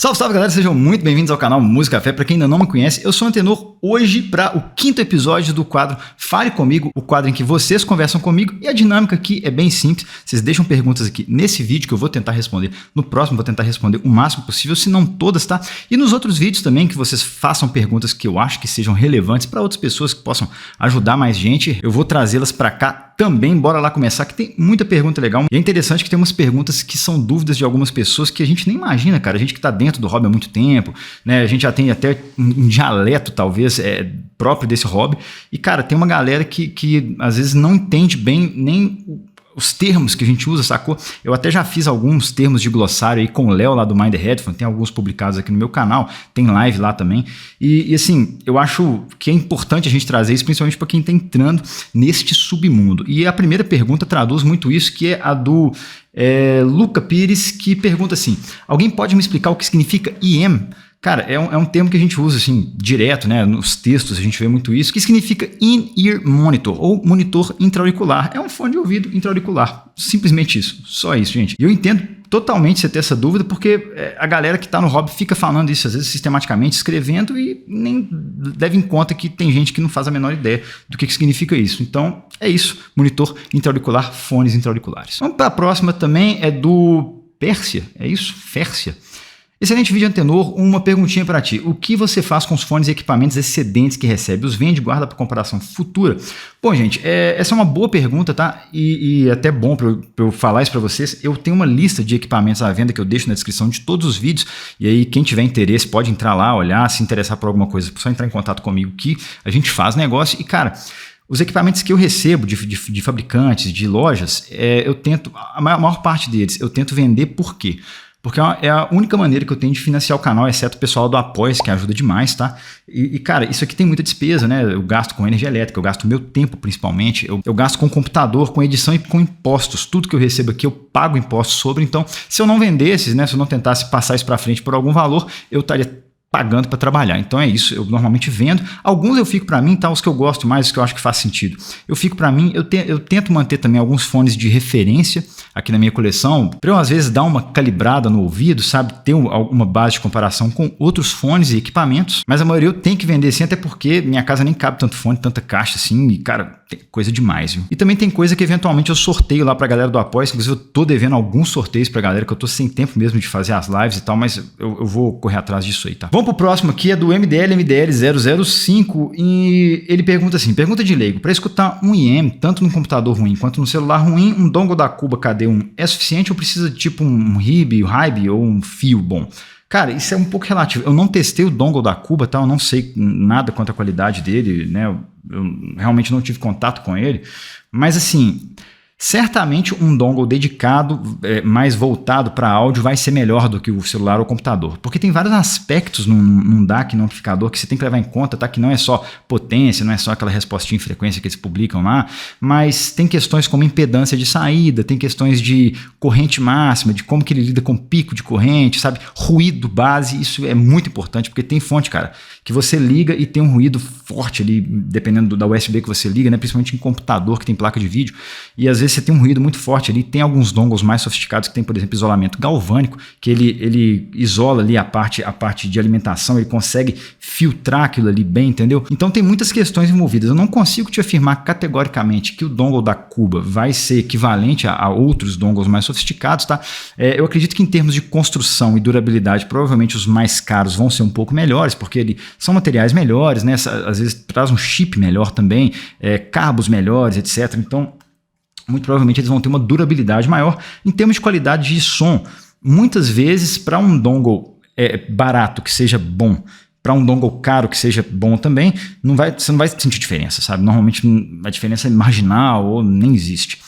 Salve, salve galera, sejam muito bem-vindos ao canal Música Café. Para quem ainda não me conhece, eu sou o Antenor, hoje para o 5º episódio do quadro Fale Comigo, o quadro em que vocês conversam comigo, e a dinâmica aqui é bem simples. Vocês deixam perguntas aqui nesse vídeo que eu vou tentar responder, no próximo vou tentar responder o máximo possível, se não todas, tá? E nos outros vídeos também que vocês façam perguntas que eu acho que sejam relevantes para outras pessoas que possam ajudar mais gente, eu vou trazê-las para cá também. Bora lá começar, que tem muita pergunta legal. E é interessante que tem umas perguntas que são dúvidas de algumas pessoas que a gente nem imagina, cara. A gente que tá dentro do hobby há muito tempo, né? A gente já tem até um dialeto, talvez, próprio desse hobby. E, cara, tem uma galera que às vezes não entende bem nem os termos que a gente usa, sacou? Eu até já fiz alguns termos de glossário aí com o Léo lá do Mind the Headphone, tem alguns publicados aqui no meu canal, tem live lá também. E assim, eu acho que é importante a gente trazer isso, principalmente para quem está entrando neste submundo. E a primeira pergunta traduz muito isso, que é a do Luca Pires, que pergunta assim: alguém pode me explicar o que significa IM? Cara, é um termo que a gente usa assim, direto, né? Nos textos a gente vê muito isso, que significa In-Ear Monitor, ou monitor intra-auricular. É um fone de ouvido intra-auricular. Simplesmente isso. Só isso, gente. E eu entendo totalmente você ter essa dúvida, porque a galera que está no hobby fica falando isso, às vezes sistematicamente, escrevendo, e nem leva em conta que tem gente que não faz a menor ideia do que significa isso. Então, é isso. Monitor intra-auricular, fones intra-auriculares. Vamos para a próxima também, é do Pérsia. É isso? Fércia. Excelente vídeo, Antenor. Uma perguntinha para ti. O que você faz com os fones e equipamentos excedentes que recebe? Os vende, guarda para comparação futura? Bom, gente, essa é uma boa pergunta, tá? E até bom para eu falar isso para vocês. Eu tenho uma lista de equipamentos à venda que eu deixo na descrição de todos os vídeos. E aí, quem tiver interesse pode entrar lá, olhar, se interessar por alguma coisa, só entrar em contato comigo que a gente faz negócio. E, cara, os equipamentos que eu recebo de fabricantes, de lojas, eu tento, a maior parte deles, eu tento vender. Por quê? Porque é a única maneira que eu tenho de financiar o canal, exceto o pessoal do Apoia, que ajuda demais, tá? E cara, isso aqui tem muita despesa, né? Eu gasto com energia elétrica, eu gasto meu tempo principalmente, eu gasto com computador, com edição e com impostos. Tudo que eu recebo aqui eu pago impostos sobre. Então, se eu não vendesse, né? Se eu não tentasse passar isso para frente por algum valor, eu estaria pagando para trabalhar. Então é isso, eu normalmente vendo. Alguns eu fico para mim, tá? Os que eu gosto mais, os que eu acho que faz sentido. Eu fico para mim, eu tento manter também alguns fones de referência aqui na minha coleção, para eu às vezes dar uma calibrada no ouvido, sabe? Ter uma base de comparação com outros fones e equipamentos, mas a maioria eu tenho que vender sim, até porque minha casa nem cabe tanto fone, tanta caixa assim, e cara, tem coisa demais, viu? E também tem coisa que eventualmente eu sorteio lá pra galera do Apoia, inclusive eu tô devendo alguns sorteios pra galera, que eu tô sem tempo mesmo de fazer as lives e tal, mas eu vou correr atrás disso aí, tá? Vamos pro próximo aqui, é do MDL005, e ele pergunta assim, pergunta de leigo: para escutar um IM, tanto no computador ruim quanto no celular ruim, um dongle da Cuba KD1 é suficiente ou precisa de tipo um RIB ou um fio bom? Cara, isso é um pouco relativo. Eu não testei o dongle da Cuba, tá? Eu não sei nada quanto à qualidade dele, né? Eu realmente não tive contato com ele, mas assim, certamente um dongle dedicado, mais voltado para áudio, vai ser melhor do que o celular ou o computador. Porque tem vários aspectos num DAC, num amplificador, que você tem que levar em conta, tá? Que não é só potência, não é só aquela respostinha em frequência que eles publicam lá, mas tem questões como impedância de saída, tem questões de corrente máxima, de como que ele lida com pico de corrente, sabe? Ruído base, isso é muito importante, porque tem fonte, cara, que você liga e tem um ruído forte ali, dependendo da USB que você liga, né? Principalmente em computador que tem placa de vídeo, e às vezes você tem um ruído muito forte ali. Tem alguns dongles mais sofisticados que tem, por exemplo, isolamento galvânico, que ele isola ali a parte de alimentação, ele consegue filtrar aquilo ali bem, entendeu? Então tem muitas questões envolvidas. Eu não consigo te afirmar categoricamente que o dongle da Cuba vai ser equivalente a outros dongles mais sofisticados, tá? Eu acredito que em termos de construção e durabilidade, provavelmente os mais caros vão ser um pouco melhores, porque são materiais melhores, né? Às vezes traz um chip melhor também, cabos melhores, etc. Então, muito provavelmente eles vão ter uma durabilidade maior. Em termos de qualidade de som, muitas vezes para um dongle barato que seja bom, para um dongle caro que seja bom também, você não vai sentir diferença, sabe? Normalmente a diferença é marginal ou nem existe.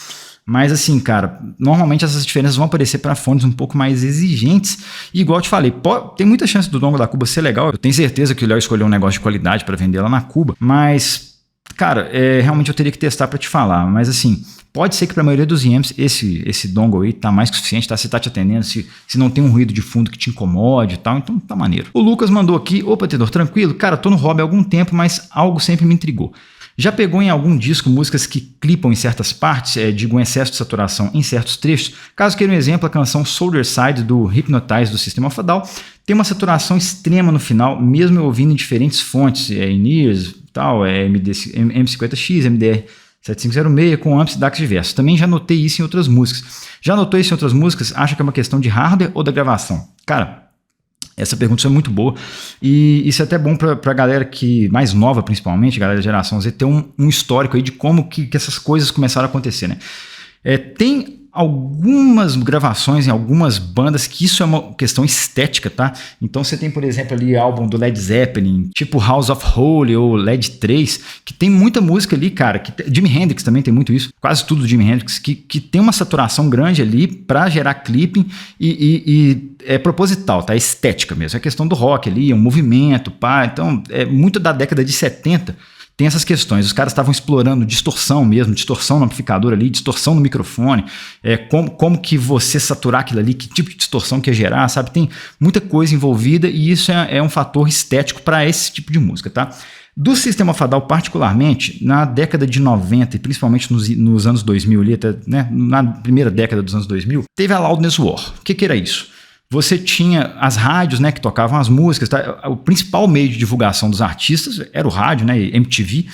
Mas assim, cara, normalmente essas diferenças vão aparecer para fones um pouco mais exigentes. E igual eu te falei, tem muita chance do dongle da Cuba ser legal. Eu tenho certeza que o Léo escolheu um negócio de qualidade para vender lá na Cuba, mas, cara, realmente eu teria que testar para te falar. Mas assim, pode ser que para a maioria dos IEMs esse dongle aí tá mais que suficiente, tá? Se tá te atendendo, se não tem um ruído de fundo que te incomode e tal, então tá maneiro. O Lucas mandou aqui: opa, Tenor, tranquilo? Cara, tô no hobby há algum tempo, mas algo sempre me intrigou. Já pegou em algum disco músicas que clipam em certas partes, digo, um excesso de saturação em certos trechos? Caso queira um exemplo, a canção Soldier Side do Hypnotize do System of a Down tem uma saturação extrema no final, mesmo eu ouvindo em diferentes fontes, in-ears, tal, M50X, MDR 7506 com amps e DACs diversos. Também já notei isso em outras músicas. Já notou isso em outras músicas? Acha que é uma questão de hardware ou da gravação? Cara, essa pergunta é muito boa e isso é até bom para a galera que mais nova, principalmente, a galera da geração Z, ter um histórico aí de como que essas coisas começaram a acontecer, né? Tem algumas gravações em algumas bandas que isso é uma questão estética, tá? Então você tem, por exemplo, ali álbum do Led Zeppelin, tipo House of Holy ou Led 3, que tem muita música ali, cara. Jimi Hendrix também tem muito isso, quase tudo do Jimi Hendrix, que tem uma saturação grande ali para gerar clipping e é proposital, tá? É estética mesmo. É questão do rock ali, é um movimento, pá. Então, é muito da década de 70. Tem essas questões, os caras estavam explorando distorção mesmo, distorção no amplificador ali, distorção no microfone, como que você saturar aquilo ali, que tipo de distorção que ia gerar, sabe? Tem muita coisa envolvida e isso é um fator estético para esse tipo de música, tá? Do System of a Down, particularmente, na década de 90 e principalmente nos anos 2000, ali, até, né, na primeira década dos anos 2000, teve a Loudness War. O que era isso? Você tinha as rádios, né, que tocavam as músicas, tá? O principal meio de divulgação dos artistas era o rádio, né, MTV.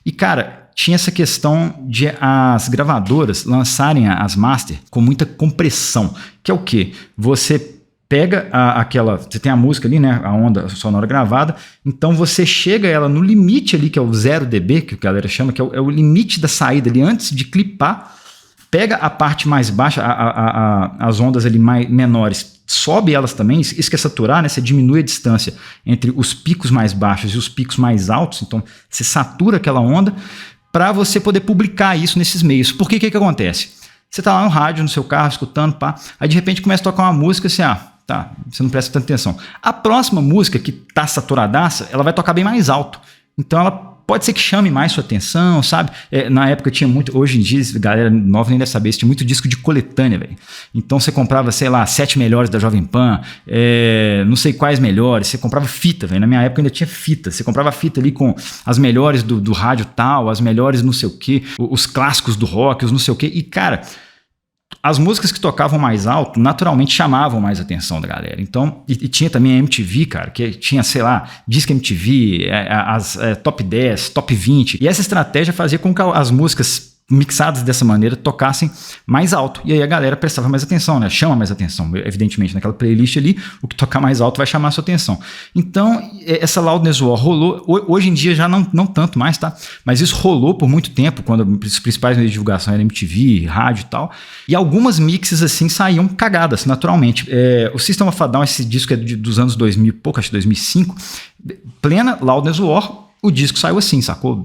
E, cara, tinha essa questão de as gravadoras lançarem as master com muita compressão, que é o quê? Você pega você tem a música ali, né, a onda sonora gravada, então você chega ela no limite ali, que é o 0 dB, que a galera chama, que é o limite da saída ali, antes de clipar, pega a parte mais baixa, as ondas ali menores, sobe elas também, isso que é saturar, né? Você diminui a distância entre os picos mais baixos e os picos mais altos, então você satura aquela onda para você poder publicar isso nesses meios. Por que acontece? Você está lá no rádio, no seu carro, escutando, pá, aí de repente começa a tocar uma música assim, tá, você não presta tanta atenção. A próxima música que tá saturadaça, ela vai tocar bem mais alto, então ela pode ser que chame mais sua atenção, sabe? Na época tinha muito, hoje em dia, galera nova nem deve saber, tinha muito disco de coletânea, velho. Então você comprava, sei lá, 7 melhores da Jovem Pan, não sei quais melhores, você comprava fita, velho. Na minha época ainda tinha fita, você comprava fita ali com as melhores do rádio tal, as melhores não sei o quê, os clássicos do rock, os não sei o quê, e cara, as músicas que tocavam mais alto naturalmente chamavam mais a atenção da galera. Então, e tinha também a MTV, cara, que tinha, sei lá, Disque MTV, as Top 10, Top 20. E essa estratégia fazia com que as músicas mixadas dessa maneira tocassem mais alto. E aí a galera prestava mais atenção, né? Chama mais atenção. Evidentemente, naquela playlist ali, o que tocar mais alto vai chamar a sua atenção. Então, essa Loudness War rolou. Hoje em dia já não tanto mais, tá? Mas isso rolou por muito tempo, quando os principais meios de divulgação eram MTV, rádio e tal. E algumas mixes, assim, saíam cagadas, naturalmente. O System of a Down, esse disco é dos anos 2000, pouco, acho que 2005, plena Loudness War, o disco saiu assim, sacou?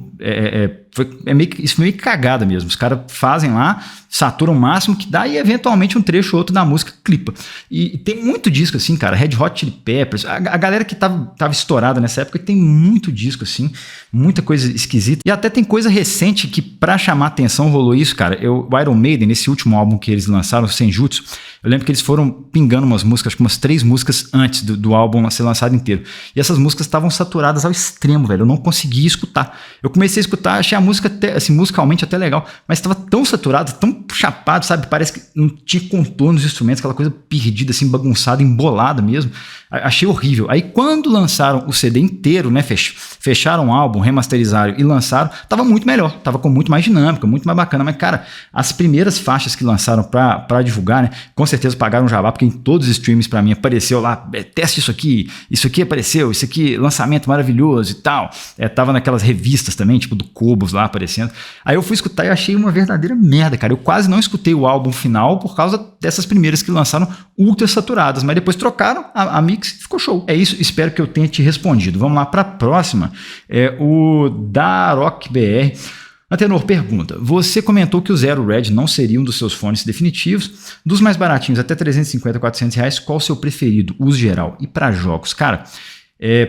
Isso foi meio que cagada mesmo. Os caras fazem lá, saturam o máximo que dá e eventualmente um trecho ou outro da música clipa. E tem muito disco assim, cara. Red Hot Chili Peppers. A galera que tava estourada nessa época tem muito disco assim, muita coisa esquisita. E até tem coisa recente que pra chamar atenção rolou isso, cara. O Iron Maiden, nesse último álbum que eles lançaram, o Senjutsu, eu lembro que eles foram pingando umas músicas, acho que umas 3 músicas antes do álbum ser lançado inteiro. E essas músicas estavam saturadas ao extremo, velho. Eu não conseguia escutar. Eu comecei a escutar, achei a música até, assim, musicalmente até legal, mas estava tão saturado, tão chapado, sabe? Parece que não tinha contorno nos instrumentos, aquela coisa perdida, assim, bagunçada, embolada mesmo. Achei horrível. Aí quando lançaram o CD inteiro, né, fecharam o álbum, remasterizaram e lançaram, tava muito melhor, tava com muito mais dinâmica, muito mais bacana. Mas, cara, as primeiras faixas que lançaram pra divulgar, né, com certeza pagaram um jabá, porque em todos os streams pra mim apareceu lá, teste isso aqui apareceu, isso aqui, lançamento maravilhoso e tal. Tava naquelas revistas também, tipo do Cobos lá aparecendo. Aí eu fui escutar e achei uma verdadeira merda, cara. Eu quase não escutei o álbum final por causa dessas primeiras que lançaram ultra saturadas, mas depois trocaram a mix e ficou show. É isso, espero que eu tenha te respondido. Vamos lá para a próxima. O Darok BR. Antenor pergunta: você comentou que o Zero Red não seria um dos seus fones definitivos. Dos mais baratinhos, até 350, 400 reais, qual o seu preferido? Uso geral. E para jogos? Cara,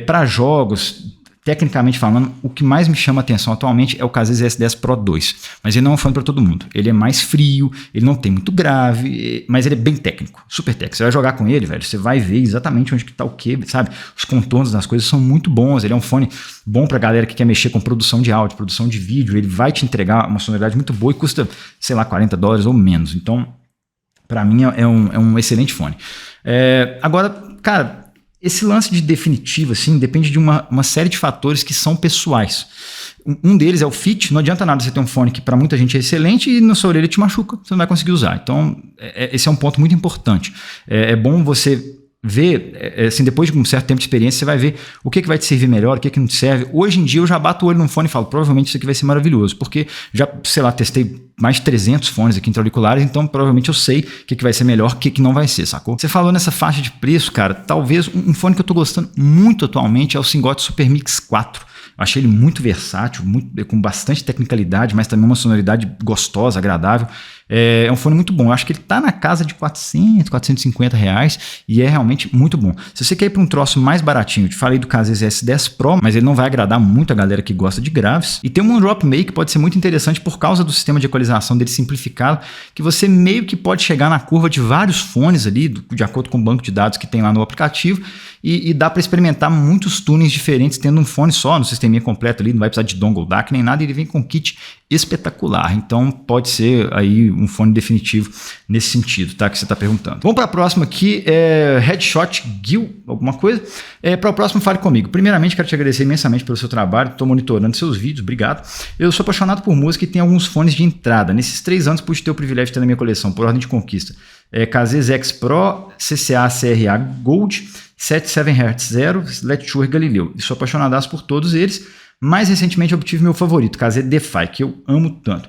para jogos tecnicamente falando, o que mais me chama a atenção atualmente é o Casio S10 Pro 2. Mas ele não é um fone para todo mundo. Ele é mais frio, ele não tem muito grave, mas ele é bem técnico, super técnico. Você vai jogar com ele, velho, você vai ver exatamente onde que tá o que, sabe? Os contornos das coisas são muito bons. Ele é um fone bom pra galera que quer mexer com produção de áudio, produção de vídeo. Ele vai te entregar uma sonoridade muito boa e custa, sei lá, $40 ou menos. Então, para mim é um excelente fone. Agora, cara, esse lance de definitivo, assim, depende de uma série de fatores que são pessoais. Um deles é o fit. Não adianta nada você ter um fone que para muita gente é excelente e na sua orelha te machuca, você não vai conseguir usar. Então, esse é um ponto muito importante. É bom você ver, assim, depois de um certo tempo de experiência, você vai ver o que vai te servir melhor, o que não te serve. Hoje em dia eu já bato o olho num fone e falo, provavelmente isso aqui vai ser maravilhoso, porque já, sei lá, testei mais de 300 fones aqui intra-auriculares, então provavelmente eu sei o que vai ser melhor, o que não vai ser, sacou? Você falou nessa faixa de preço, cara, talvez um fone que eu tô gostando muito atualmente é o Syngote Super Mix 4. Eu achei ele muito versátil, com bastante tecnicalidade, mas também uma sonoridade gostosa, agradável. É um fone muito bom. Eu acho que ele está na casa de 400, 450 reais e é realmente muito bom. Se você quer ir para um troço mais baratinho, eu te falei do Casio S10 Pro, mas ele não vai agradar muito a galera que gosta de graves. E tem um Drop Make que pode ser muito interessante por causa do sistema de equalização dele simplificado, que você meio que pode chegar na curva de vários fones ali, de acordo com o banco de dados que tem lá no aplicativo, e dá para experimentar muitos tunings diferentes tendo um fone só, no sisteminha completo ali, não vai precisar de dongle DAC nem nada, ele vem com um kit espetacular. Então pode ser aí um fone definitivo nesse sentido, tá? Que você está perguntando. Vamos para a próxima aqui, Headshot Gil, alguma coisa. Para o próximo, fale comigo. Primeiramente, quero te agradecer imensamente pelo seu trabalho, estou monitorando seus vídeos, obrigado. Eu sou apaixonado por música e tenho alguns fones de entrada. Nesses 3 anos pude ter o privilégio de ter na minha coleção, por ordem de conquista, Casio X Pro, CCA CRA Gold, 77 Hz Zero, Let Shure Galileu. E sou apaixonadaço por todos eles. Mais recentemente obtive meu favorito, Casio DeFi, que eu amo tanto.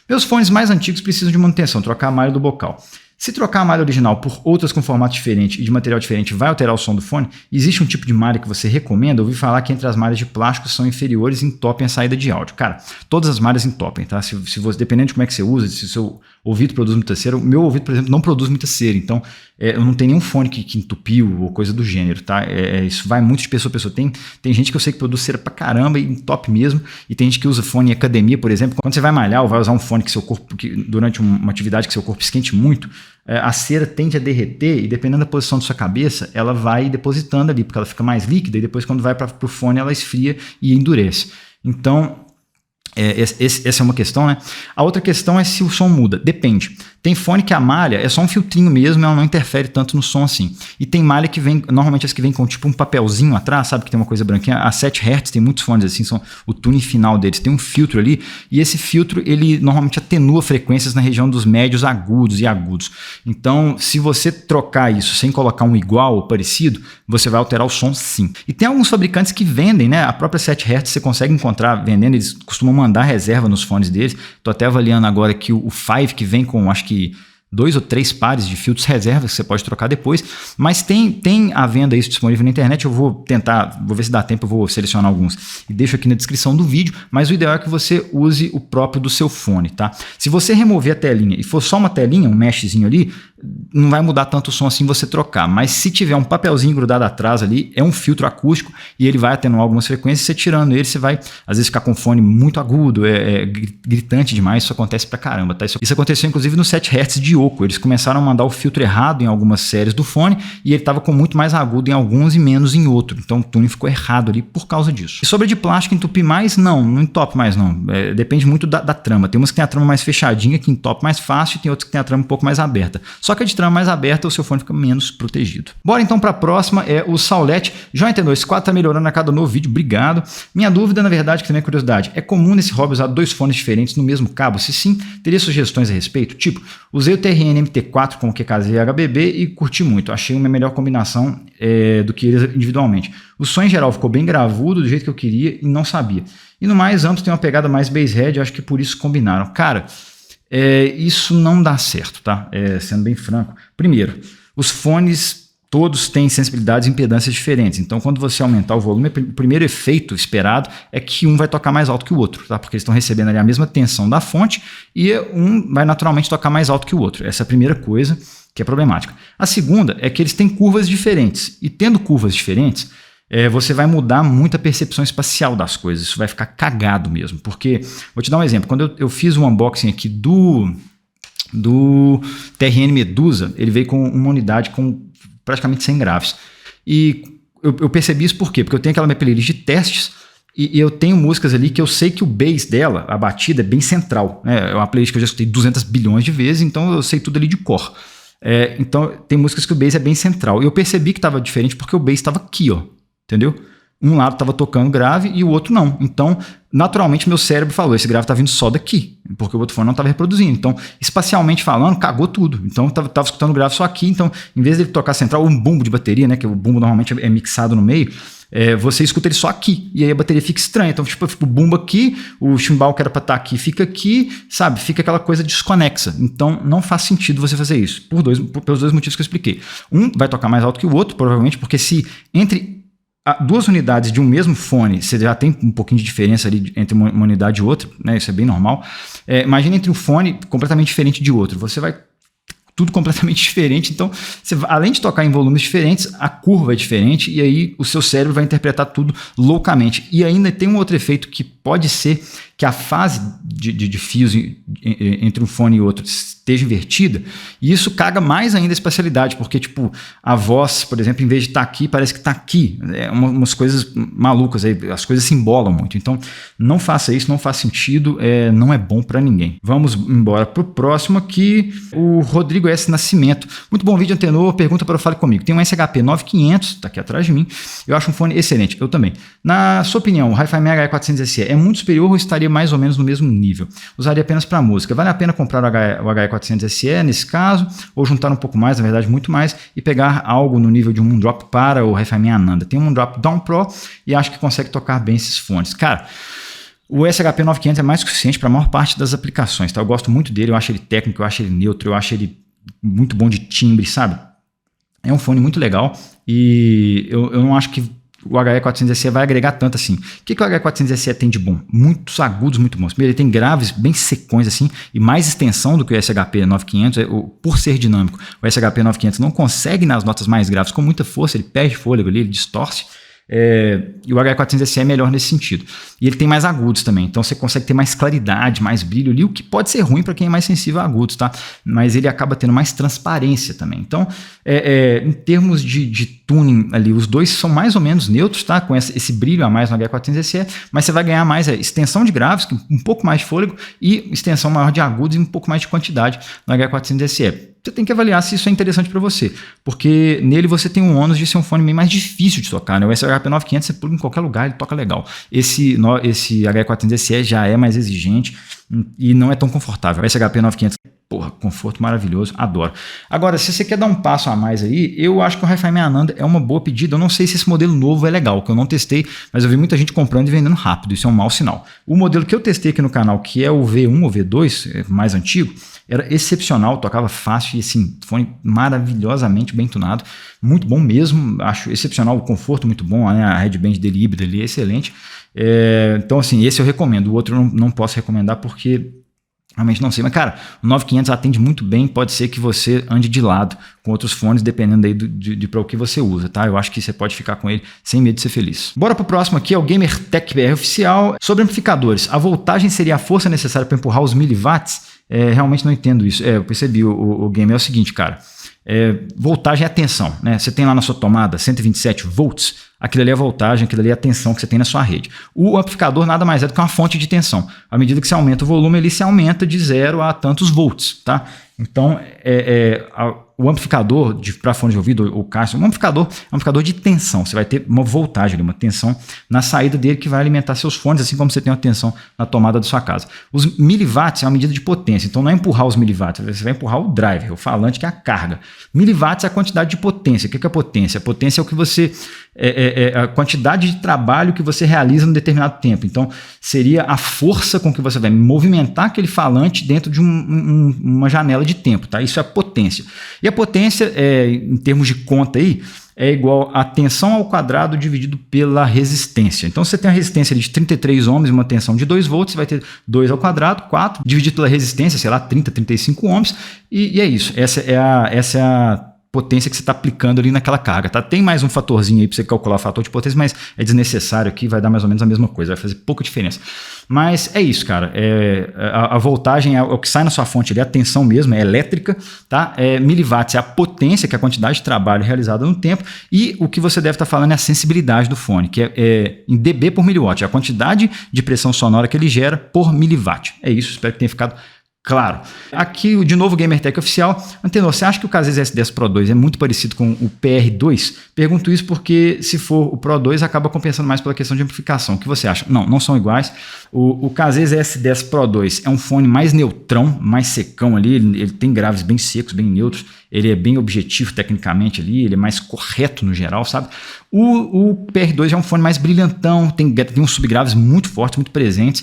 Meus fones mais antigos precisam de manutenção, trocar a malha do bocal. Se trocar a malha original por outras com formato diferente e de material diferente vai alterar o som do fone, existe um tipo de malha que você recomenda? Eu ouvi falar que entre as malhas de plástico são inferiores e entopem a saída de áudio. Cara, todas as malhas entopem, tá? Se você, dependendo de como é que você usa, se o seu ouvido produz muita cera, o meu ouvido, por exemplo, não produz muita cera, então eu não tenho nenhum fone que entupiu ou coisa do gênero, tá? Isso vai muito de pessoa a pessoa. Tem gente que eu sei que produz cera pra caramba e entope mesmo, e tem gente que usa fone em academia, por exemplo. Quando você vai malhar ou vai usar um fone que seu corpo, durante uma atividade que seu corpo esquente muito, a cera tende a derreter e dependendo da posição da sua cabeça, ela vai depositando ali, porque ela fica mais líquida e depois quando vai para o fone ela esfria e endurece. Então, essa é uma questão, né? A outra questão é se o som muda. Depende. Tem fone que a malha é só um filtrinho mesmo, ela não interfere tanto no som assim. E tem malha que vem, normalmente as que vem com tipo um papelzinho atrás, sabe que tem uma coisa branquinha. A 7 Hz tem muitos fones assim, são o tuning final deles, tem um filtro ali, e esse filtro ele normalmente atenua frequências na região dos médios agudos e agudos. Então, se você trocar isso sem colocar um igual ou parecido, você vai alterar o som sim. E tem alguns fabricantes que vendem, né? A própria 7 Hz você consegue encontrar vendendo, eles costumam mandar reserva nos fones deles. Tô até avaliando agora que o 5 que vem com, acho que 2 ou 3 pares de filtros reservas que você pode trocar depois, mas tem à venda isso disponível na internet. Eu vou ver se dá tempo, eu vou selecionar alguns e deixo aqui na descrição do vídeo, mas o ideal é que você use o próprio do seu fone, tá? Se você remover a telinha e for só uma telinha, um meshzinho ali, não vai mudar tanto o som assim você trocar, mas se tiver um papelzinho grudado atrás ali, é um filtro acústico e ele vai atenuar algumas frequências, você tirando ele, você vai às vezes ficar com fone muito agudo, gritante demais, isso acontece pra caramba, tá? Isso aconteceu inclusive no 7 Hz de Yoko, eles começaram a mandar o filtro errado em algumas séries do fone e ele estava com muito mais agudo em alguns e menos em outro, então o tuning ficou errado ali por causa disso. E sobre de plástico entupir mais? Não entope mais não, depende muito da trama, tem umas que tem a trama mais fechadinha que entope mais fácil e tem outras que tem a trama um pouco mais aberta. Só que a de trama mais aberta, o seu fone fica menos protegido. Bora então para a próxima, o Saulete. Já entendeu? Esse quadro está melhorando a cada novo vídeo, obrigado. Minha dúvida, na verdade, que também é curiosidade, é comum nesse hobby usar 2 fones diferentes no mesmo cabo? Se sim, teria sugestões a respeito? Tipo, usei o TRN MT4 com o QKZ e HBB e curti muito. Achei uma melhor combinação do que eles individualmente. O som em geral ficou bem gravudo, do jeito que eu queria e não sabia. E no mais amplo tem uma pegada mais basshead, acho que por isso combinaram. Cara, isso não dá certo, tá? Sendo bem franco. Primeiro, os fones todos têm sensibilidades e impedâncias diferentes. Então, quando você aumentar o volume, o primeiro efeito esperado é que um vai tocar mais alto que o outro, tá? Porque eles estão recebendo ali a mesma tensão da fonte e um vai naturalmente tocar mais alto que o outro. Essa é a primeira coisa que é problemática. A segunda é que eles têm curvas diferentes. E tendo curvas diferentes, você vai mudar muito a percepção espacial das coisas. Isso vai ficar cagado mesmo. Porque, vou te dar um exemplo. Quando eu fiz o unboxing aqui do TRN Medusa, ele veio com uma unidade com praticamente 100 graves. E eu percebi isso por quê? Porque eu tenho aquela minha playlist de testes e eu tenho músicas ali que eu sei que o bass dela, a batida, é bem central. Né? É uma playlist que eu já escutei 200 bilhões de vezes, então eu sei tudo ali de cor. Então tem músicas que o bass é bem central. E eu percebi que estava diferente porque o bass estava aqui, ó. Entendeu? Um lado estava tocando grave e o outro não. Então, naturalmente, meu cérebro falou, esse grave está vindo só daqui, porque o outro fone não estava reproduzindo. Então, espacialmente falando, cagou tudo. Então, eu estava escutando o grave só aqui. Então, em vez de ele tocar central, um bumbo de bateria, né, que o bumbo normalmente é mixado no meio, você escuta ele só aqui. E aí a bateria fica estranha. Então, tipo, o bumbo aqui, o chimbal que era para estar aqui fica aqui, sabe? Fica aquela coisa desconexa. Então, não faz sentido você fazer isso. Pelos dois motivos que eu expliquei. Um vai tocar mais alto que o outro, provavelmente, porque se entre duas unidades de um mesmo fone, você já tem um pouquinho de diferença ali entre uma unidade e outra, né? Isso é bem normal. Imagina entre um fone completamente diferente de outro. Você vai tudo completamente diferente. Então, além de tocar em volumes diferentes, a curva é diferente e aí o seu cérebro vai interpretar tudo loucamente. E ainda tem um outro efeito que pode ser que a fase de fios entre um fone e outro esteja invertida, e isso caga mais ainda a espacialidade, porque tipo, a voz, por exemplo, em vez de estar aqui, parece que está aqui. Umas coisas malucas, aí, as coisas se embolam muito. Então, não faça isso, não faz sentido, não é bom para ninguém. Vamos embora para o próximo aqui, o Rodrigo S. Nascimento. Muito bom vídeo, Antenor, pergunta para o Fale Comigo. Tem um SHP 9500, está aqui atrás de mim, eu acho um fone excelente, eu também. Na sua opinião, o Hi-Fi Man HE400SE é muito superior ou estaria mais ou menos no mesmo nível? Usaria apenas para música. Vale a pena comprar o HE400SE nesse caso, ou juntar um pouco mais, na verdade muito mais, e pegar algo no nível de um Moondrop para o Hi-Fi Man Ananda? Tem um Moondrop Dawn Pro e acho que consegue tocar bem esses fones. Cara, o SHP 9500 é mais que suficiente para a maior parte das aplicações, tá? Eu gosto muito dele, eu acho ele técnico, eu acho ele neutro, eu acho ele muito bom de timbre, sabe? É um fone muito legal e eu não acho que o HE400SE vai agregar tanto assim. O que o HE400SE tem de bom? Muitos agudos muito bons. Primeiro, ele tem graves bem secões assim e mais extensão do que o SHP 9500, por ser dinâmico. O SHP 9500 não consegue nas notas mais graves com muita força, ele perde fôlego ali, ele distorce. E o HE400SE é melhor nesse sentido. E ele tem mais agudos também, então você consegue ter mais claridade, mais brilho ali, o que pode ser ruim para quem é mais sensível a agudos, tá? Mas ele acaba tendo mais transparência também. Então, em termos de tuning ali, os dois são mais ou menos neutros, tá? Com esse brilho a mais no HE400SE, mas você vai ganhar mais extensão de graves, um pouco mais de fôlego, e extensão maior de agudos e um pouco mais de quantidade no HE400SE. Você tem que avaliar se isso é interessante para você, porque nele você tem um ônus de ser um fone bem mais difícil de tocar, né? O SHP 9500 você pula em qualquer lugar, ele toca legal. Esse HE400SE já é mais exigente e não é tão confortável. O SHP 9500, porra, conforto maravilhoso, adoro. Agora, se você quer dar um passo a mais aí, eu acho que o Hi-Fi Man Ananda é uma boa pedida. Eu não sei se esse modelo novo é legal, que eu não testei, mas eu vi muita gente comprando e vendendo rápido, isso é um mau sinal. O modelo que eu testei aqui no canal, que é o V1 ou V2, mais antigo, era excepcional, tocava fácil e assim, fone maravilhosamente bem tunado, muito bom mesmo, acho excepcional, o conforto muito bom, né? A headband dele híbrida ali é excelente. Então assim, esse eu recomendo, o outro eu não posso recomendar porque realmente não sei, mas cara, o 9500 atende muito bem, pode ser que você ande de lado com outros fones, dependendo aí para o que você usa, tá? Eu acho que você pode ficar com ele sem medo de ser feliz. Bora pro próximo aqui, é o GamerTech BR Oficial. Sobre amplificadores, a voltagem seria a força necessária para empurrar os miliwatts? Realmente não entendo isso. Eu percebi, o game é o seguinte, cara. Voltagem é a tensão, né? Você tem lá na sua tomada 127 volts, aquilo ali é a voltagem, aquilo ali é a tensão que você tem na sua rede. O amplificador nada mais é do que uma fonte de tensão. À medida que você aumenta o volume, ele se aumenta de 0 a tantos volts, tá? Então, o amplificador para fone de ouvido, o caixa, um amplificador é um amplificador de tensão. Você vai ter uma voltagem, uma tensão na saída dele que vai alimentar seus fones, assim como você tem uma tensão na tomada da sua casa. Os miliwatts é uma medida de potência, então não é empurrar os miliwatts, você vai empurrar o driver, o falante, que é a carga. Miliwatts é a quantidade de potência. O que é a potência? A potência é o que você a quantidade de trabalho que você realiza em determinado tempo. Então, seria a força com que você vai movimentar aquele falante dentro de uma janela de tempo, tá? Isso é a potência. E a potência, em termos de conta aí, é igual a tensão ao quadrado dividido pela resistência. Então, você tem a resistência de 33 ohms e uma tensão de 2 volts, você vai ter 2 ao quadrado, 4, dividido pela resistência, sei lá, 30, 35 ohms, e é isso. Essa é a potência que você está aplicando ali naquela carga, tá? Tem mais um fatorzinho aí para você calcular o fator de potência, mas é desnecessário aqui, vai dar mais ou menos a mesma coisa, vai fazer pouca diferença. Mas é isso, cara. A voltagem é o que sai na sua fonte ali, a tensão mesmo, é elétrica, tá? Miliwatts é a potência, que é a quantidade de trabalho realizada no tempo, e o que você deve estar falando é a sensibilidade do fone, que é em dB por miliwatt, é a quantidade de pressão sonora que ele gera por miliwatt. É isso, espero que tenha ficado claro. Aqui, de novo, o GamerTech Oficial. Antenor, você acha que o K6 S10 Pro 2 é muito parecido com o PR2? Pergunto isso porque, se for o Pro 2, acaba compensando mais pela questão de amplificação. O que você acha? Não, não são iguais. O K6 S10 Pro 2 é um fone mais neutrão, mais secão ali. Ele tem graves bem secos, bem neutros. Ele é bem objetivo tecnicamente ali. Ele é mais correto no geral, sabe? O PR2 é um fone mais brilhantão, tem uns subgraves muito fortes, muito presentes.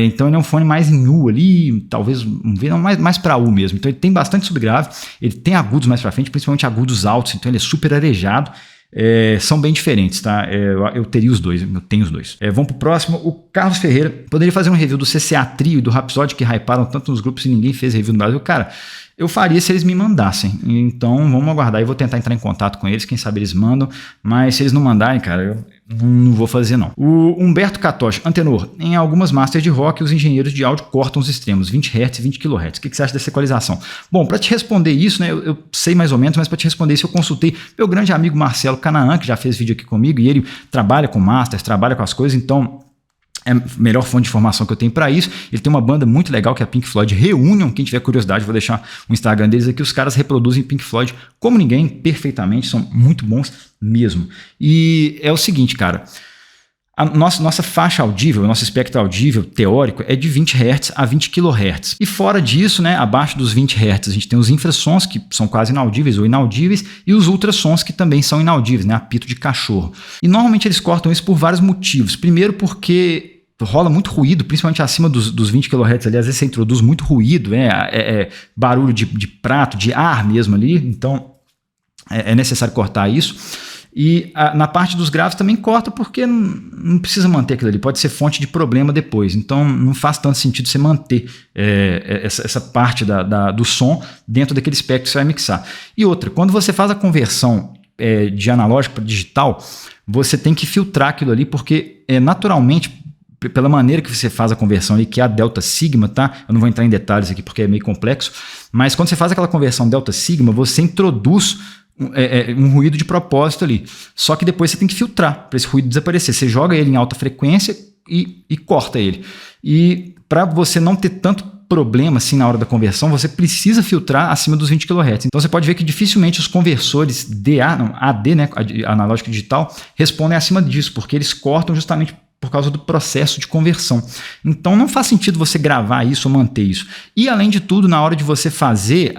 Então ele é um fone mais em U ali, talvez mais para U mesmo. Então ele tem bastante subgrave, ele tem agudos mais para frente, principalmente agudos altos, então ele é super arejado. São bem diferentes, tá? Eu teria os dois, eu tenho os dois. Vamos pro próximo. O Carlos Ferreira poderia fazer um review do CCA Trio e do Rhapsody, que hyparam tanto nos grupos e ninguém fez review no Brasil. Cara, eu faria se eles me mandassem. Então vamos aguardar. Eu vou tentar entrar em contato com eles. Quem sabe eles mandam. Mas se eles não mandarem, cara, eu não vou fazer não. O Humberto Catoche. Antenor, em algumas masters de rock, os engenheiros de áudio cortam os extremos, 20 Hz e 20 kHz. O que você acha dessa equalização? Bom, para te responder isso, né, eu sei mais ou menos, mas para te responder isso eu consultei meu grande amigo Marcelo Canaã, que já fez vídeo aqui comigo, e ele trabalha com masters, trabalha com as coisas, então é a melhor fonte de informação que eu tenho para isso. Ele tem uma banda muito legal que é a Pink Floyd Reunion. Quem tiver curiosidade, vou deixar o Instagram deles aqui. Os caras reproduzem Pink Floyd como ninguém, perfeitamente, são muito bons mesmo. E é o seguinte, cara, a nossa faixa audível, o nosso espectro audível teórico é de 20 Hz a 20 kHz. E fora disso, né, abaixo dos 20 Hz, a gente tem os infrassons, que são quase inaudíveis ou inaudíveis, e os ultrassons, que também são inaudíveis, né, apito de cachorro. E normalmente eles cortam isso por vários motivos. Primeiro porque rola muito ruído, principalmente acima dos 20 kHz ali, às vezes você introduz muito ruído, barulho de prato, de ar mesmo ali, então é necessário cortar isso. E na parte dos graves também corta porque não precisa manter aquilo ali, pode ser fonte de problema depois, então não faz tanto sentido você manter essa parte do som dentro daquele espectro que você vai mixar. E outra, quando você faz a conversão de analógico para digital, você tem que filtrar aquilo ali porque naturalmente, pela maneira que você faz a conversão ali, que é a delta sigma, tá? Eu não vou entrar em detalhes aqui porque é meio complexo, mas quando você faz aquela conversão delta sigma, você introduz um ruído de propósito ali. Só que depois você tem que filtrar para esse ruído desaparecer. Você joga ele em alta frequência e corta ele. E para você não ter tanto problema assim na hora da conversão, você precisa filtrar acima dos 20 kHz. Então você pode ver que dificilmente os conversores AD, né, analógico digital, respondem acima disso, porque eles cortam justamente por causa do processo de conversão. Então não faz sentido você gravar isso ou manter isso. E além de tudo, na hora de você fazer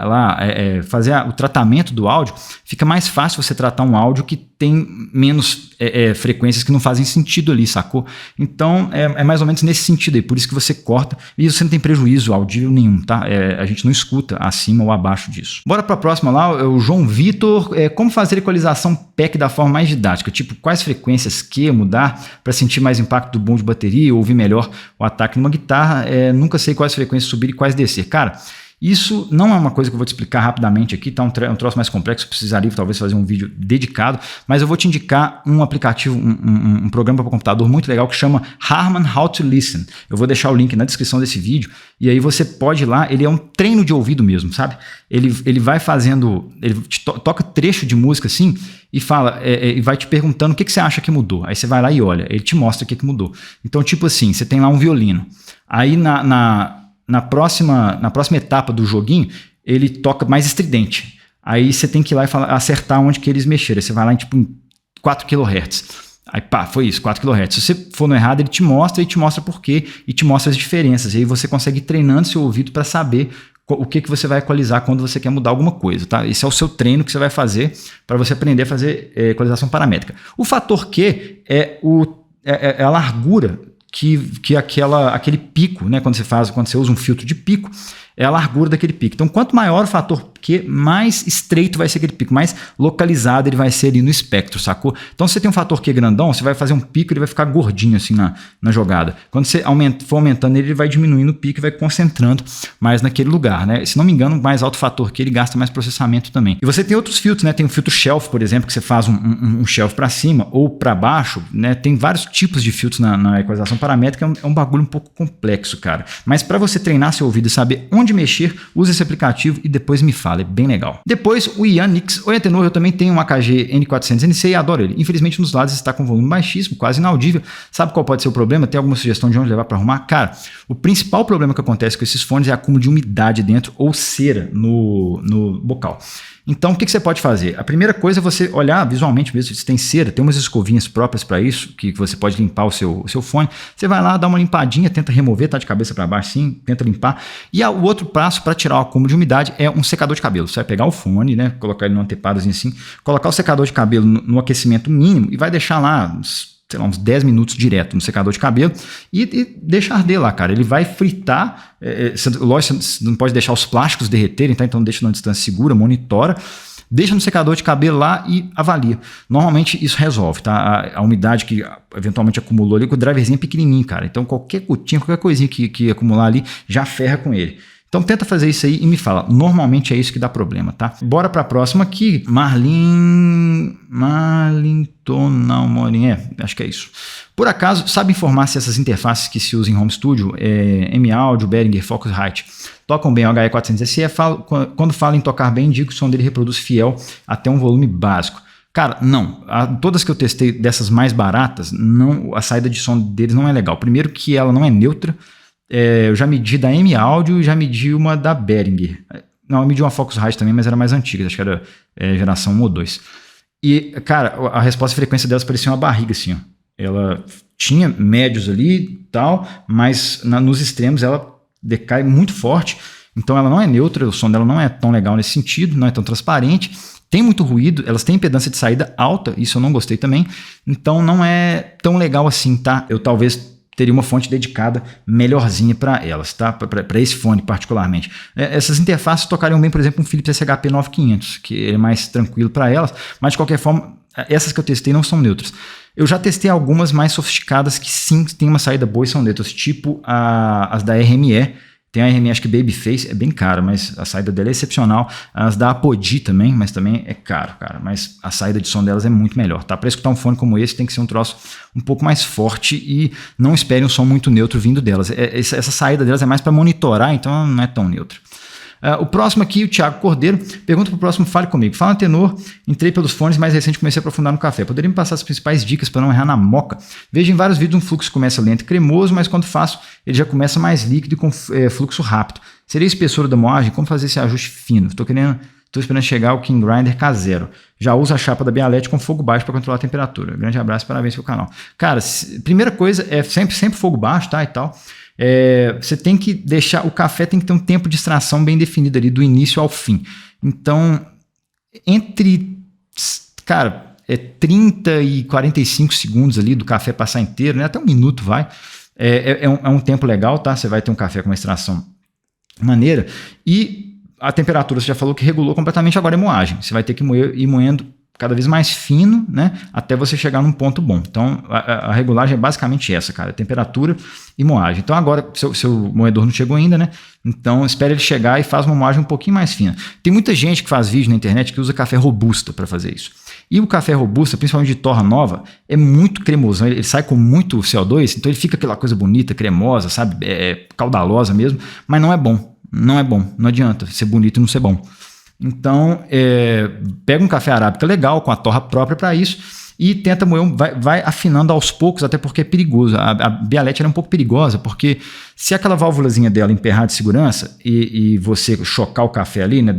o tratamento do áudio, fica mais fácil você tratar um áudio que tem menos frequências que não fazem sentido ali, sacou? Então é mais ou menos nesse sentido aí, por isso que você corta e você não tem prejuízo audível nenhum, tá? A gente não escuta acima ou abaixo disso. Bora para a próxima lá, o João Vitor. Como fazer equalização PEC da forma mais didática? Tipo, quais frequências que mudar para sentir mais impacto do bom de bateria, ouvir melhor o ataque numa guitarra? Nunca sei quais frequências subir e quais descer. Cara, isso não é uma coisa que eu vou te explicar rapidamente aqui, tá? Um troço mais complexo, eu precisaria talvez fazer um vídeo dedicado, mas eu vou te indicar um aplicativo, um programa para computador muito legal que chama Harman How to Listen. Eu vou deixar o link na descrição desse vídeo e aí você pode ir lá, ele é um treino de ouvido mesmo, sabe? Ele vai fazendo, ele toca trecho de música assim e fala, e vai te perguntando o que você acha que mudou. Aí você vai lá e olha, ele te mostra o que mudou. Então, tipo assim, você tem lá um violino, aí na próxima etapa do joguinho, ele toca mais estridente. Aí você tem que ir lá e acertar onde que eles mexeram. Aí você vai lá em 4 kHz. Aí pá, foi isso, 4 kHz. Se você for no errado, ele te mostra por quê e te mostra as diferenças. E aí você consegue ir treinando seu ouvido para saber o que você vai equalizar quando você quer mudar alguma coisa, tá? Esse é o seu treino que você vai fazer para você aprender a fazer equalização paramétrica. O fator Q é a largura que aquele pico, né, quando você usa um filtro de pico, é a largura daquele pico. Então, quanto maior o fator Q, mais estreito vai ser aquele pico, mais localizado ele vai ser ali no espectro, sacou? Então, se você tem um fator Q grandão, você vai fazer um pico, ele vai ficar gordinho assim na jogada. Quando você for aumentando ele vai diminuindo o pico e vai concentrando mais naquele lugar, né? Se não me engano, mais alto fator Q, ele gasta mais processamento também. E você tem outros filtros, né? Tem o filtro shelf, por exemplo, que você faz um shelf para cima ou para baixo, né? Tem vários tipos de filtros na equalização paramétrica, é um bagulho um pouco complexo, cara. Mas para você treinar seu ouvido e saber onde mexer, use esse aplicativo e depois me fala, é bem legal. Depois, o Yanix. Oi, Antenor, eu também tenho um AKG N400NC e adoro ele. Infelizmente, nos lados está com volume baixíssimo, quase inaudível. Sabe qual pode ser o problema? Tem alguma sugestão de onde levar para arrumar? Cara, o principal problema que acontece com esses fones é acúmulo de umidade dentro ou cera no bocal. Então, o que você pode fazer? A primeira coisa é você olhar visualmente mesmo se tem cera, tem umas escovinhas próprias para isso, que você pode limpar o seu fone. Você vai lá, dá uma limpadinha, tenta remover, tá de cabeça para baixo sim, tenta limpar. E o outro passo para tirar o acúmulo de umidade é um secador de cabelo. Você vai pegar o fone, né, colocar ele num antepadozinho assim, colocar o secador de cabelo no aquecimento mínimo e vai deixar lá uns 10 minutos direto no secador de cabelo e deixa arder lá, cara. Ele vai fritar, lógico, você não pode deixar os plásticos derreterem, tá? Então deixa numa distância segura, monitora, deixa no secador de cabelo lá e avalia. Normalmente isso resolve, tá? A umidade que eventualmente acumulou ali, com o driverzinho é pequenininho, cara. Então qualquer gotinha, qualquer coisinha que acumular ali, já ferra com ele. Então tenta fazer isso aí e me fala. Normalmente é isso que dá problema, tá? Bora para a próxima aqui. Acho que é isso. Por acaso, sabe informar se essas interfaces que se usam em Home Studio, M-Audio, Behringer, Focusrite, tocam bem o HE400SE? Quando fala em tocar bem, digo que o som dele reproduz fiel até um volume básico. Cara, não. Todas que eu testei dessas mais baratas, não, a saída de som deles não é legal. Primeiro que ela não é neutra. Eu já medi da M-Audio e já medi uma da Behringer. Não, eu medi uma Focusrite também, mas era mais antiga, acho que era geração 1 ou 2. E, cara, a resposta e frequência delas parecia uma barriga, assim, ó. Ela tinha médios ali e tal, mas nos extremos ela decai muito forte, então ela não é neutra, o som dela não é tão legal nesse sentido, não é tão transparente, tem muito ruído, elas têm impedância de saída alta, isso eu não gostei também, então não é tão legal assim, tá? Eu talvez teria uma fonte dedicada melhorzinha para elas, tá? Para esse fone particularmente. Essas interfaces tocariam bem, por exemplo, um Philips SHP 9500, que é mais tranquilo para elas, mas de qualquer forma, essas que eu testei não são neutras. Eu já testei algumas mais sofisticadas que sim tem uma saída boa e são neutras, tipo as da RME. Tem a RME, acho que Babyface, é bem cara, mas a saída dela é excepcional. As da Apodi também, mas também é caro, cara. Mas a saída de som delas é muito melhor, tá? Para escutar um fone como esse tem que ser um troço um pouco mais forte e não espere um som muito neutro vindo delas. Essa saída delas é mais para monitorar, então não é tão neutro. O próximo aqui, o Thiago Cordeiro, pergunta para o próximo, fale comigo. Fala, Antenor, entrei pelos fones, mais recente comecei a aprofundar no café. Poderia me passar as principais dicas para não errar na moca? Vejo em vários vídeos um fluxo que começa lento e cremoso, mas quando faço, ele já começa mais líquido e com fluxo rápido. Seria a espessura da moagem? Como fazer esse ajuste fino? Estou esperando chegar ao King Grinder K0. Já uso a chapa da Bialete com fogo baixo para controlar a temperatura. Grande abraço e parabéns pelo canal. Cara, primeira coisa é sempre fogo baixo, tá, e tal. Você tem que deixar, o café tem que ter um tempo de extração bem definido ali, do início ao fim. Então, entre, cara, 30 e 45 segundos ali do café passar inteiro, né? Até um minuto vai. É um tempo legal, tá? Você vai ter um café com uma extração maneira. E a temperatura, você já falou que regulou completamente, agora é moagem. Você vai ter que ir moendo cada vez mais fino, né, até você chegar num ponto bom. Então, a regulagem é basicamente essa, cara, temperatura e moagem. Então, agora, seu moedor não chegou ainda, né, então espere ele chegar e faz uma moagem um pouquinho mais fina. Tem muita gente que faz vídeo na internet que usa café robusta para fazer isso. E o café robusta, principalmente de torra nova, é muito cremoso, ele sai com muito CO2, então ele fica aquela coisa bonita, cremosa, sabe, caudalosa mesmo, mas não é bom, não adianta ser bonito e não ser bom. Então, pega um café arábica legal, com a torra própria para isso, e tenta moer, vai afinando aos poucos, até porque é perigoso. A Bialete é um pouco perigosa, porque se aquela válvulazinha dela emperrar de segurança e você chocar o café ali, né,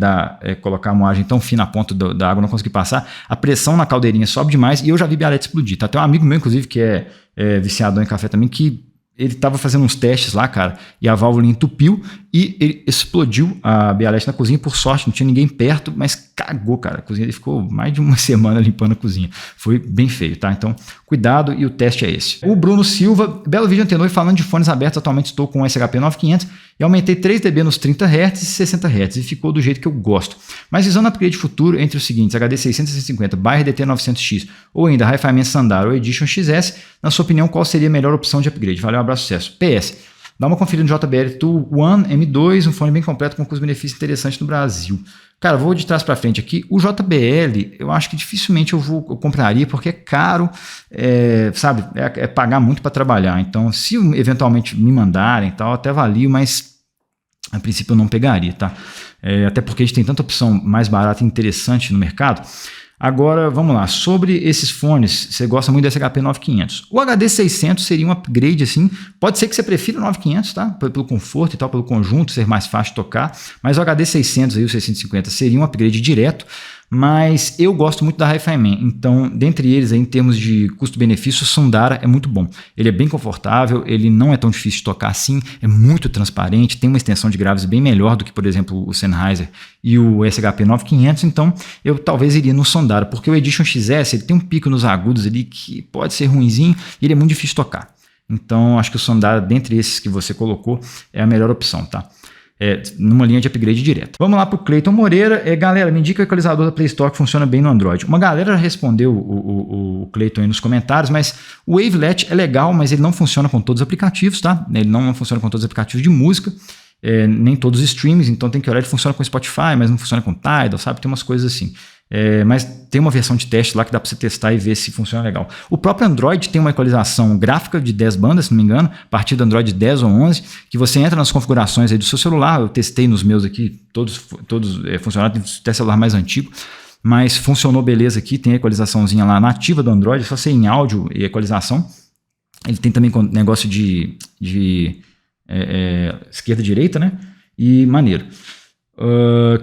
colocar a moagem tão fina a ponto da água não conseguir passar, a pressão na caldeirinha sobe demais, e eu já vi Bialete explodir. Tá? Tem um amigo meu, inclusive, que é viciado em café também, que ele estava fazendo uns testes lá, cara, e a válvula entupiu e ele explodiu a Bialete na cozinha. Por sorte, não tinha ninguém perto, mas cagou, cara. A cozinha, ele ficou mais de uma semana limpando a cozinha. Foi bem feio, tá? Então, cuidado, e o teste é esse. O Bruno Silva, belo vídeo anterior, falando de fones abertos, atualmente estou com o SHP 9500 e aumentei 3 dB nos 30 Hz e 60 Hz e ficou do jeito que eu gosto. Mas visando upgrade futuro entre os seguintes, HD 650, RDT 900X ou ainda Hi-Fi Sandaro ou Edition XS, na sua opinião, qual seria a melhor opção de upgrade? Valeu, um abraço, sucesso. PS, dá uma conferida no JBL Tool One M2, um fone bem completo com custo-benefício interessante no Brasil. Cara, vou de trás para frente aqui. O JBL, eu acho que dificilmente eu compraria, porque é caro, sabe? É pagar muito para trabalhar. Então, se eventualmente me mandarem, tal, até valio, mas a princípio eu não pegaria, tá? Até porque a gente tem tanta opção mais barata e interessante no mercado. Agora, vamos lá, sobre esses fones, você gosta muito do SHP 9500. O HD 600 seria um upgrade, assim, pode ser que você prefira o 9500, tá? Pelo conforto e tal, pelo conjunto, ser mais fácil de tocar, mas o HD 600 aí, o 650, seria um upgrade direto, mas eu gosto muito da Hi-Fi Man, então, dentre eles, aí, em termos de custo-benefício, o Sundara é muito bom. Ele é bem confortável, ele não é tão difícil de tocar assim, é muito transparente, tem uma extensão de graves bem melhor do que, por exemplo, o Sennheiser e o SHP 9500, então eu talvez iria no Sundara, porque o Edition XS ele tem um pico nos agudos ali que pode ser ruinzinho e ele é muito difícil de tocar. Então, acho que o Sundara, dentre esses que você colocou, é a melhor opção, tá? Numa linha de upgrade direto. Vamos lá para o Cleiton Moreira. Galera, me indica o equalizador da Play Store que funciona bem no Android. Uma galera já respondeu o Cleiton aí nos comentários, mas o Wavelet é legal, mas ele não funciona com todos os aplicativos, tá? Ele não funciona com todos os aplicativos de música, nem todos os streams, então tem que olhar, ele funciona com Spotify, mas não funciona com Tidal, sabe? Tem umas coisas assim. Mas tem uma versão de teste lá que dá para você testar e ver se funciona legal. O próprio Android tem uma equalização gráfica de 10 bandas, se não me engano, a partir do Android 10 ou 11, que você entra nas configurações aí do seu celular. Eu testei nos meus aqui, todos funcionaram, tem até celular mais antigo, mas funcionou beleza aqui, tem a equalizaçãozinha lá nativa do Android, é só ser em áudio e equalização. Ele tem também negócio de esquerda-direita, né? E maneiro.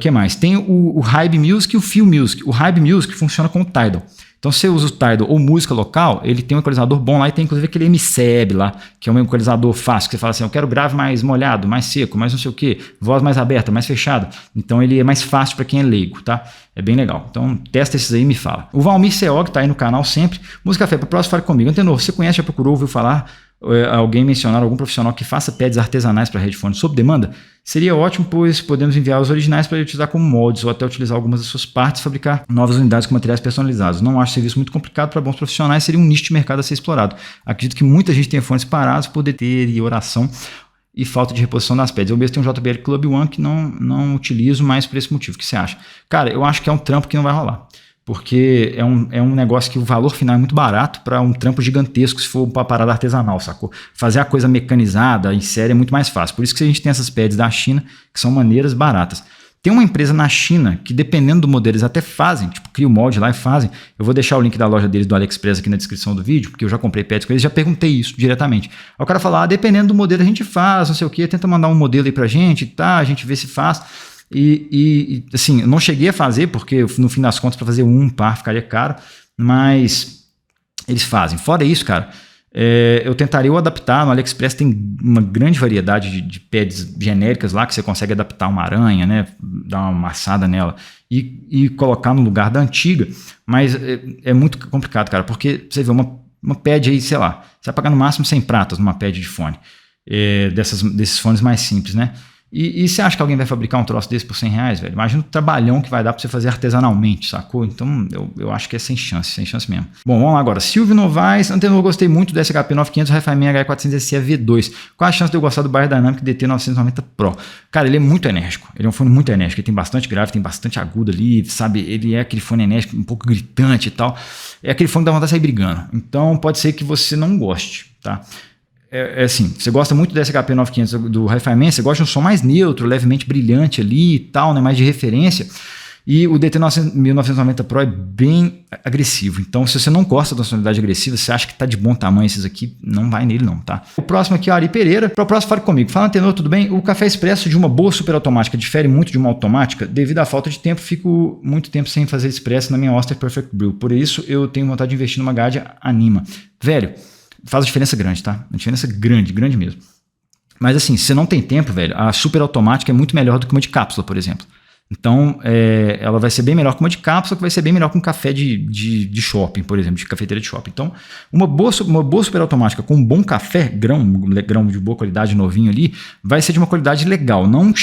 Que mais? Tem o Hybe Music e o Feel Music. O Hybe Music funciona com o Tidal. Então, se você usa o Tidal ou música local, ele tem um equalizador bom lá e tem inclusive aquele MCEB lá, que é um equalizador fácil, que você fala assim, eu quero grave mais molhado, mais seco, mais não sei o que, voz mais aberta, mais fechada. Então, ele é mais fácil para quem é leigo, tá? É bem legal. Então, testa esses aí e me fala. O Valmir Seog tá aí no canal sempre. Música Café, para próximo, fale comigo. Antenor, você conhece, já procurou, ouviu falar? Alguém mencionar algum profissional que faça pads artesanais para headphones sob demanda? Seria ótimo, pois podemos enviar os originais para utilizar como moldes ou até utilizar algumas das suas partes e fabricar novas unidades com materiais personalizados. Não acho serviço muito complicado para bons profissionais, seria um nicho de mercado a ser explorado. Acredito que muita gente tem fones parados por deterioração e falta de reposição das pads. Eu mesmo tenho um JBL Club One que não utilizo mais por esse motivo. O que você acha? Cara, eu acho que é um trampo que não vai rolar. Porque é um negócio que o valor final é muito barato para um trampo gigantesco se for uma parada artesanal, sacou? Fazer a coisa mecanizada em série é muito mais fácil. Por isso que a gente tem essas pads da China, que são maneiras baratas. Tem uma empresa na China que, dependendo do modelo, eles até fazem, tipo, cria o molde lá e fazem. Eu vou deixar o link da loja deles do AliExpress aqui na descrição do vídeo, porque eu já comprei pads com eles, já perguntei isso diretamente. Aí o cara fala, dependendo do modelo a gente faz, não sei o que, tenta mandar um modelo aí pra gente, tá? A gente vê se faz. E assim, eu não cheguei a fazer, porque no fim das contas, para fazer um par ficaria caro, mas eles fazem. Fora isso, cara, eu tentaria adaptar. No AliExpress tem uma grande variedade de pads genéricas lá que você consegue adaptar uma aranha, né? Dar uma amassada nela e colocar no lugar da antiga, mas é muito complicado, cara, porque você vê uma pad aí, sei lá, você vai pagar no máximo 100 pratas numa pad de fone, desses fones mais simples, né? E você acha que alguém vai fabricar um troço desse por 100 reais, velho? Imagina o trabalhão que vai dar pra você fazer artesanalmente, sacou? Então, eu acho que é sem chance mesmo. Bom, vamos lá agora. Silvio Novaes. Antenor, gostei muito do SHP 9500 Hi-Fi Man H400SE V2. Qual a chance de eu gostar do Beyerdynamic DT 990 Pro? Cara, ele é muito enérgico. Ele é um fone muito enérgico. Ele tem bastante grave, tem bastante agudo ali, sabe? Ele é aquele fone enérgico, um pouco gritante e tal. É aquele fone que dá vontade de sair brigando. Então, pode ser que você não goste, tá? Assim, você gosta muito do SHP 9500 do Hi-Fi Man, você gosta de um som mais neutro, levemente brilhante ali e tal, né, mais de referência. E o DT 1990 Pro é bem agressivo. Então, se você não gosta da sonoridade agressiva, você acha que tá de bom tamanho esses aqui, não vai nele não, tá? O próximo aqui é o Ari Pereira. Para o próximo, fale comigo. Fala, Antenor, tudo bem? O café expresso de uma boa super automática difere muito de uma automática? Devido à falta de tempo, fico muito tempo sem fazer expresso na minha Oster Perfect Brew. Por isso, eu tenho vontade de investir numa Gadia Anima. Velho, faz a diferença grande, tá? Uma diferença grande mesmo. Mas assim, se você não tem tempo, velho, a super automática é muito melhor do que uma de cápsula, por exemplo. Então, ela vai ser bem melhor que uma de cápsula, que vai ser bem melhor que um café de shopping, por exemplo, de cafeteira de shopping. Então, uma boa super automática com um bom café, grão de boa qualidade, novinho ali, vai ser de uma qualidade legal. Não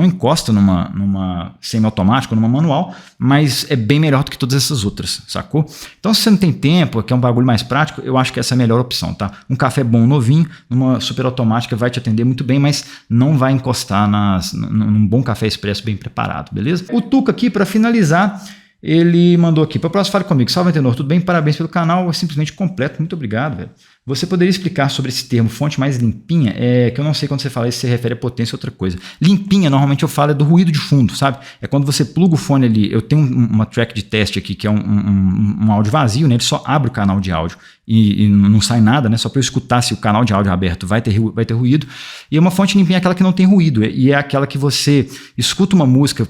encosta numa semi-automática, numa manual, mas é bem melhor do que todas essas outras, sacou? Então, se você não tem tempo, quer um bagulho mais prático, eu acho que essa é a melhor opção, tá? Um café bom, novinho, numa super automática vai te atender muito bem, mas não vai encostar num bom café expresso bem preparado. Beleza? O Tuca aqui, para finalizar, ele mandou aqui: para o próximo, fale comigo. Salve, Antenor, tudo bem? Parabéns pelo canal, é simplesmente completo. Muito obrigado, velho. Você poderia explicar sobre esse termo fonte mais limpinha? Que eu não sei quando você fala isso, se refere a potência ou outra coisa. Limpinha, normalmente eu falo, é do ruído de fundo, sabe? É quando você pluga o fone ali. Eu tenho uma track de teste aqui, que é um áudio vazio, né? Ele só abre o canal de áudio e não sai nada, né? Só para eu escutar se o canal de áudio é aberto vai ter ruído. E uma fonte limpinha é aquela que não tem ruído. E é aquela que você escuta uma música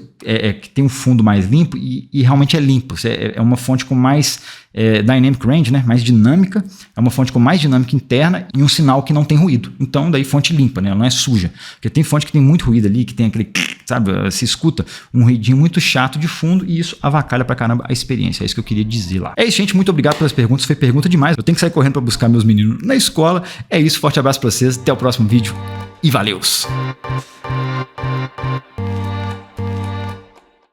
que tem um fundo mais limpo e realmente é limpo. É uma fonte com mais dynamic range, né? Mais dinâmica. É uma fonte com mais dinâmica interna e um sinal que não tem ruído. Então, daí fonte limpa, né? Ela não é suja. Porque tem fonte que tem muito ruído ali, que tem aquele, sabe? Se escuta um ruidinho muito chato de fundo e isso avacalha pra caramba a experiência. É isso que eu queria dizer lá. É isso, gente. Muito obrigado pelas perguntas. Foi pergunta demais. Eu tenho que sair correndo pra buscar meus meninos na escola. É isso. Forte abraço pra vocês. Até o próximo vídeo. E valeus!